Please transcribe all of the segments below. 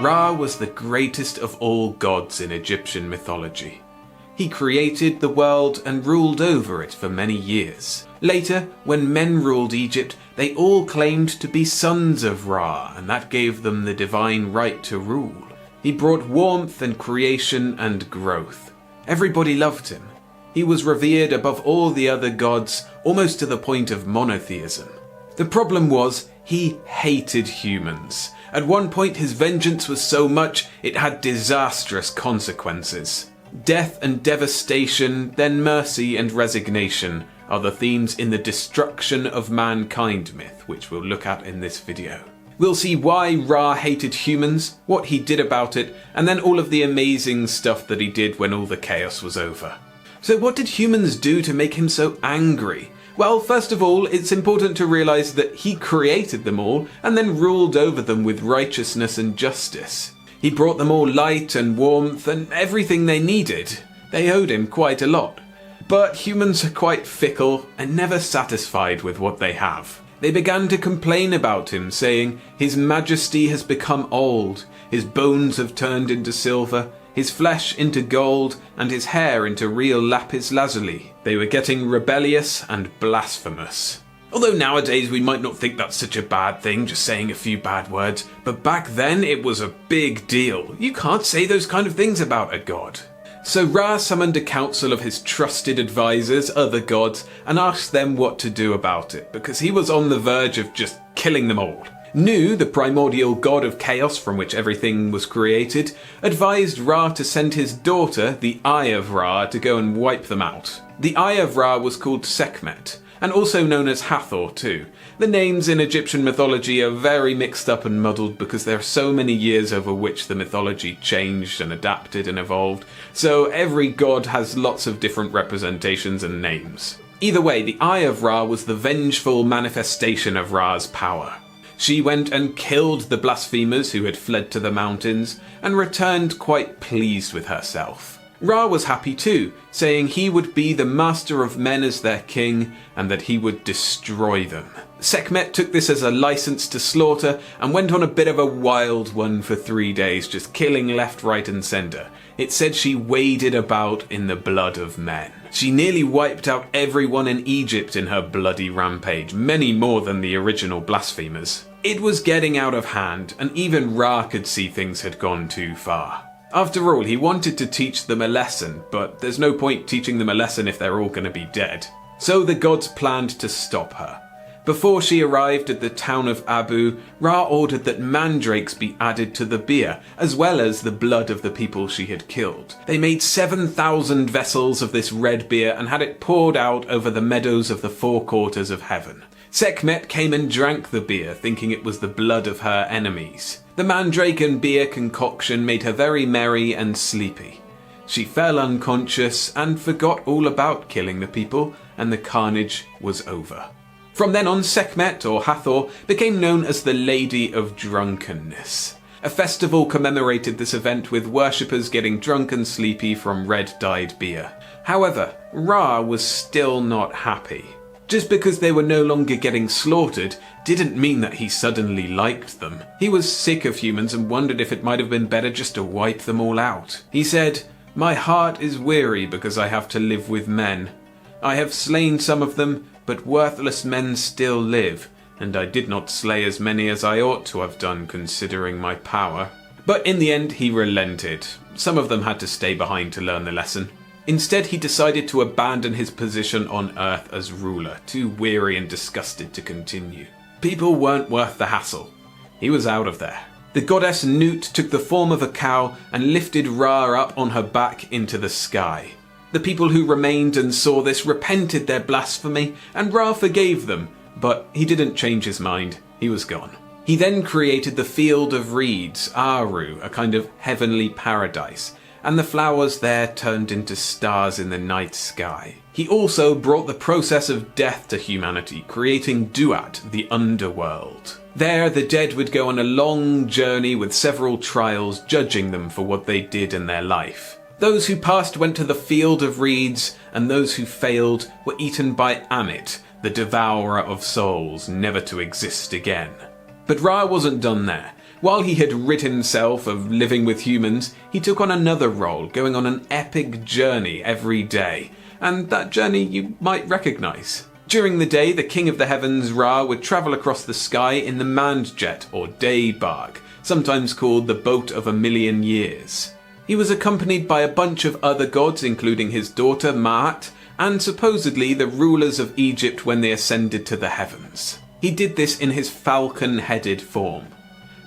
Ra was the greatest of all gods in Egyptian mythology. He created the world and ruled over it for many years. Later, when men ruled Egypt, they all claimed to be sons of Ra, and that gave them the divine right to rule. He brought warmth and creation and growth. Everybody loved him. He was revered above all the other gods, almost to the point of monotheism. The problem was, he hated humans. At one point, his vengeance was so much, it had disastrous consequences. Death and devastation, then mercy and resignation are the themes in the destruction of mankind myth, which we'll look at in this video. We'll see why Ra hated humans, what he did about it, and then all of the amazing stuff that he did when all the chaos was over. So what did humans do to make him so angry? Well, first of all, it's important to realize that he created them all and then ruled over them with righteousness and justice. He brought them all light and warmth and everything they needed. They owed him quite a lot. But humans are quite fickle and never satisfied with what they have. They began to complain about him, saying, "His majesty has become old, his bones have turned into silver, his flesh into gold, and his hair into real lapis lazuli." They were getting rebellious and blasphemous. Although nowadays we might not think that's such a bad thing, just saying a few bad words, but back then it was a big deal. You can't say those kind of things about a god. So Ra summoned a council of his trusted advisors, other gods, and asked them what to do about it, because he was on the verge of just killing them all. Nu, the primordial god of chaos from which everything was created, advised Ra to send his daughter, the Eye of Ra, to go and wipe them out. The Eye of Ra was called Sekhmet, and also known as Hathor too. The names in Egyptian mythology are very mixed up and muddled because there are so many years over which the mythology changed and adapted and evolved, so every god has lots of different representations and names. Either way, the Eye of Ra was the vengeful manifestation of Ra's power. She went and killed the blasphemers who had fled to the mountains and returned quite pleased with herself. Ra was happy too, saying he would be the master of men as their king and that he would destroy them. Sekhmet took this as a license to slaughter and went on a bit of a wild one for 3 days, just killing left, right and centre. It said she waded about in the blood of men. She nearly wiped out everyone in Egypt in her bloody rampage, many more than the original blasphemers. It was getting out of hand, and even Ra could see things had gone too far. After all, he wanted to teach them a lesson, but there's no point teaching them a lesson if they're all going to be dead. So the gods planned to stop her. Before she arrived at the town of Abu, Ra ordered that mandrakes be added to the beer, as well as the blood of the people she had killed. They made 7,000 vessels of this red beer and had it poured out over the meadows of the 4 quarters of heaven. Sekhmet came and drank the beer, thinking it was the blood of her enemies. The mandrake and beer concoction made her very merry and sleepy. She fell unconscious and forgot all about killing the people, and the carnage was over. From then on, Sekhmet, or Hathor, became known as the Lady of Drunkenness. A festival commemorated this event with worshippers getting drunk and sleepy from red-dyed beer. However, Ra was still not happy. Just because they were no longer getting slaughtered didn't mean that he suddenly liked them. He was sick of humans and wondered if it might have been better just to wipe them all out. He said, "My heart is weary because I have to live with men. I have slain some of them, but worthless men still live, and I did not slay as many as I ought to have done considering my power." But in the end he relented. Some of them had to stay behind to learn the lesson. Instead he decided to abandon his position on Earth as ruler, too weary and disgusted to continue. People weren't worth the hassle. He was out of there. The goddess Nut took the form of a cow and lifted Ra up on her back into the sky. The people who remained and saw this repented their blasphemy, and Ra forgave them, but he didn't change his mind. He was gone. He then created the Field of Reeds, Aru, a kind of heavenly paradise, and the flowers there turned into stars in the night sky. He also brought the process of death to humanity, creating Duat, the underworld. There, the dead would go on a long journey with several trials judging them for what they did in their life. Those who passed went to the Field of Reeds, and those who failed were eaten by Amit, the devourer of souls, never to exist again. But Ra wasn't done there. While he had rid himself of living with humans, he took on another role, going on an epic journey every day, and that journey you might recognize. During the day, the king of the heavens, Ra, would travel across the sky in the manned jet or day bark, sometimes called the Boat of a Million Years. He was accompanied by a bunch of other gods, including his daughter Maat, and supposedly the rulers of Egypt when they ascended to the heavens. He did this in his falcon-headed form.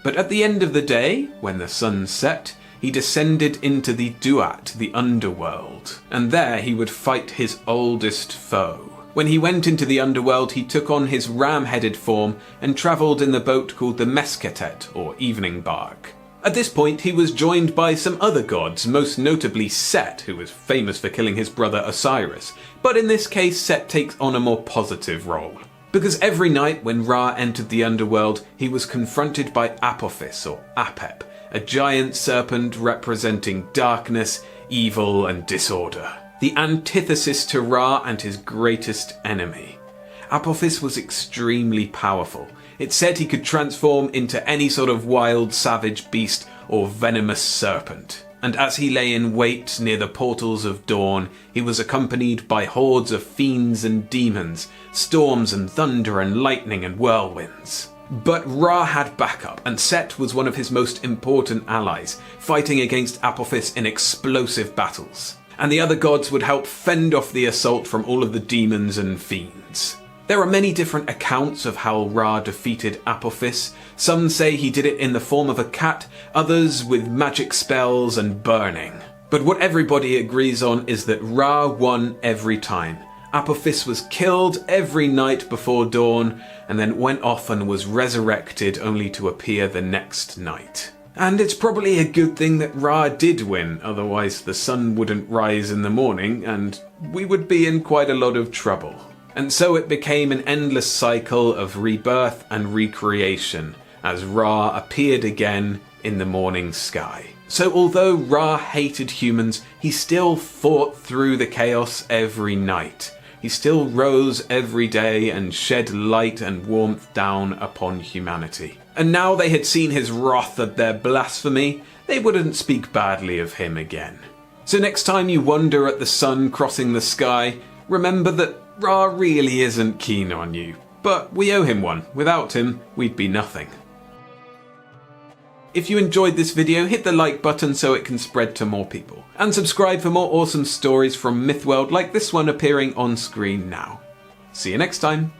But at the end of the day, when the sun set, he descended into the Duat, the underworld, and there he would fight his oldest foe. When he went into the underworld, he took on his ram-headed form and travelled in the boat called the Mesketet, or evening bark. At this point, he was joined by some other gods, most notably Set, who was famous for killing his brother Osiris. But in this case, Set takes on a more positive role. Because every night when Ra entered the underworld, he was confronted by Apophis, or Apep, a giant serpent representing darkness, evil, and disorder. The antithesis to Ra and his greatest enemy. Apophis was extremely powerful. It said he could transform into any sort of wild, savage beast or venomous serpent. And as he lay in wait near the portals of dawn, he was accompanied by hordes of fiends and demons, storms and thunder and lightning and whirlwinds. But Ra had backup, and Set was one of his most important allies, fighting against Apophis in explosive battles. And the other gods would help fend off the assault from all of the demons and fiends. There are many different accounts of how Ra defeated Apophis. Some say he did it in the form of a cat, others with magic spells and burning. But what everybody agrees on is that Ra won every time. Apophis was killed every night before dawn, and then went off and was resurrected only to appear the next night. And it's probably a good thing that Ra did win, otherwise the sun wouldn't rise in the morning and we would be in quite a lot of trouble. And so it became an endless cycle of rebirth and recreation as Ra appeared again in the morning sky. So although Ra hated humans, he still fought through the chaos every night. He still rose every day and shed light and warmth down upon humanity. And now they had seen his wrath at their blasphemy, they wouldn't speak badly of him again. So next time you wonder at the sun crossing the sky, remember that Ra really isn't keen on you. But we owe him one. Without him, we'd be nothing. If you enjoyed this video, hit the like button so it can spread to more people. And subscribe for more awesome stories from Mythworld like this one appearing on screen now. See you next time.